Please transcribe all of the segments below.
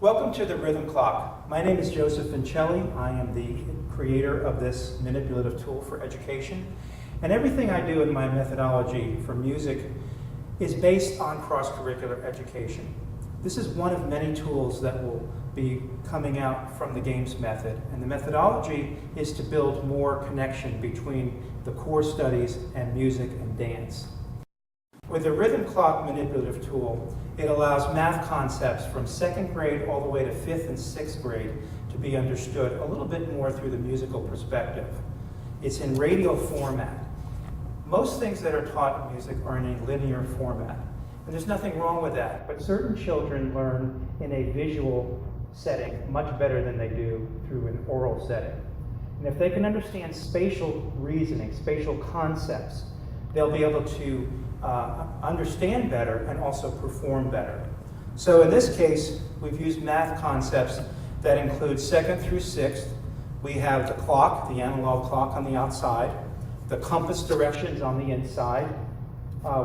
Welcome to the Rhythm Clock. My name is Joseph Vincelli. I am the creator of this manipulative tool for education. And everything I do in my methodology for music is based on cross-curricular education. This is one of many tools that will be coming out from the games method. And the methodology is to build more connection between the core studies and music and dance. With the Rhythm Clock manipulative tool, it allows math concepts from second grade all the way to fifth and sixth grade to be understood a little bit more through the musical perspective. It's in radial format. Most things that are taught in music are in a linear format, and there's nothing wrong with that, but certain children learn in a visual setting much better than they do through an oral setting. And if they can understand spatial reasoning, spatial concepts, they'll be able to understand better and also perform better. So in this case, we've used math concepts that include second through sixth. We have the clock, the analog clock on the outside, the compass directions on the inside.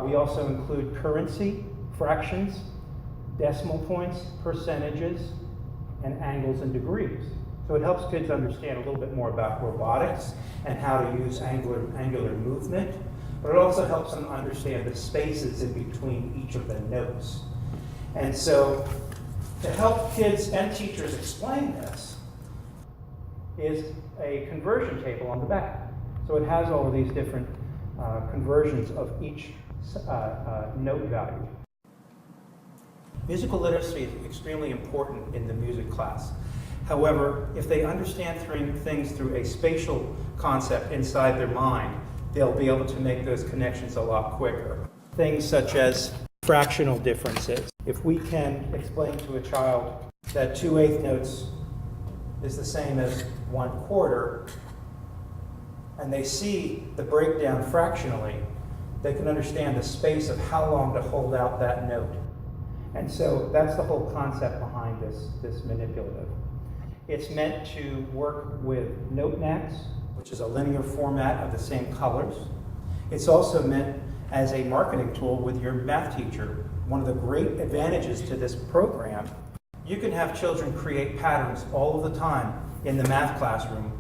We also include currency, fractions, decimal points, percentages, and angles and degrees. So it helps kids understand a little bit more about robotics and how to use angular movement. But it also helps them understand the spaces in between each of the notes. And so to help kids and teachers explain this is a conversion table on the back. So it has all of these different conversions of each note value. Musical literacy is extremely important in the music class. However, if they understand things through a spatial concept inside their mind, they'll be able to make those connections a lot quicker. Things such as fractional differences. If we can explain to a child that 2/8 notes is the same as 1/4, and they see the breakdown fractionally, they can understand the space of how long to hold out that note. And so that's the whole concept behind this manipulative. It's meant to work with note maps, which is a linear format of the same colors. It's also meant as a marketing tool with your math teacher. One of the great advantages to this program, you can have children create patterns all of the time in the math classroom,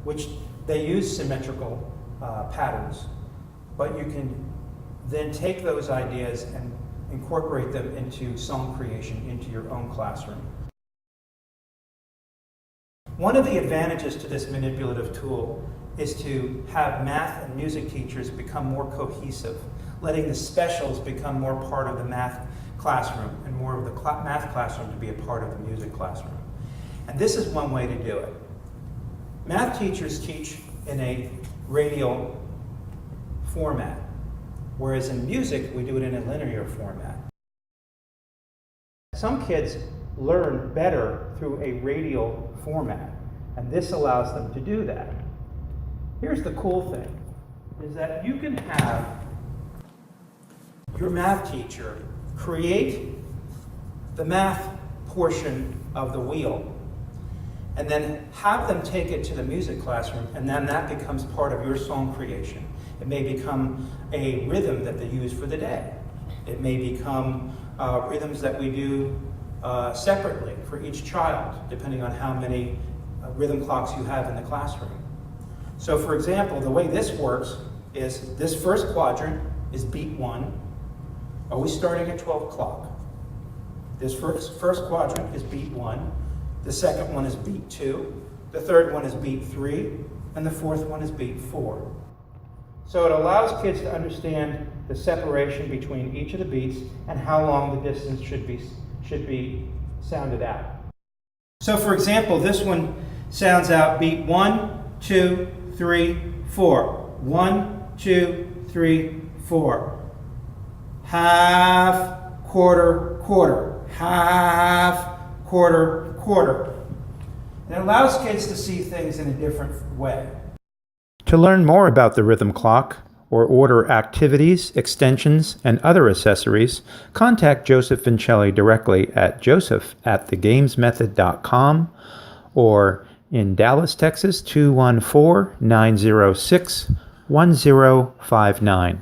which they use symmetrical patterns, but you can then take those ideas and incorporate them into song creation into your own classroom. One of the advantages to this manipulative tool is to have math and music teachers become more cohesive, letting the specials become more part of the math classroom and more of the math classroom to be a part of the music classroom. And this is one way to do it. Math teachers teach in a radial format, whereas in music we do it in a linear format. Some kids learn better through a radial format, and this allows them to do that. Here's the cool thing, is that you can have your math teacher create the math portion of the wheel, and then have them take it to the music classroom, and then that becomes part of your song creation. It may become a rhythm that they use for the day. It may become rhythms that we do separately for each child, depending on how many rhythm clocks you have in the classroom. So for example, the way this works is this first quadrant is beat 1, always starting at 12 o'clock. This first quadrant is beat 1, the second one is beat 2, the third one is beat 3, and the fourth one is beat 4. So it allows kids to understand the separation between each of the beats and how long the distance should be sounded out. So for example, this one sounds out beat 1, 2, 3, 4. 1, 2, 3, 4. Half, quarter, quarter. Half, quarter, quarter. And it allows kids to see things in a different way. To learn more about the Rhythm Clock, or order activities, extensions, and other accessories, contact Joseph Vincelli directly at joseph@thegamesmethod.com or in Dallas, Texas, 214-906-1059.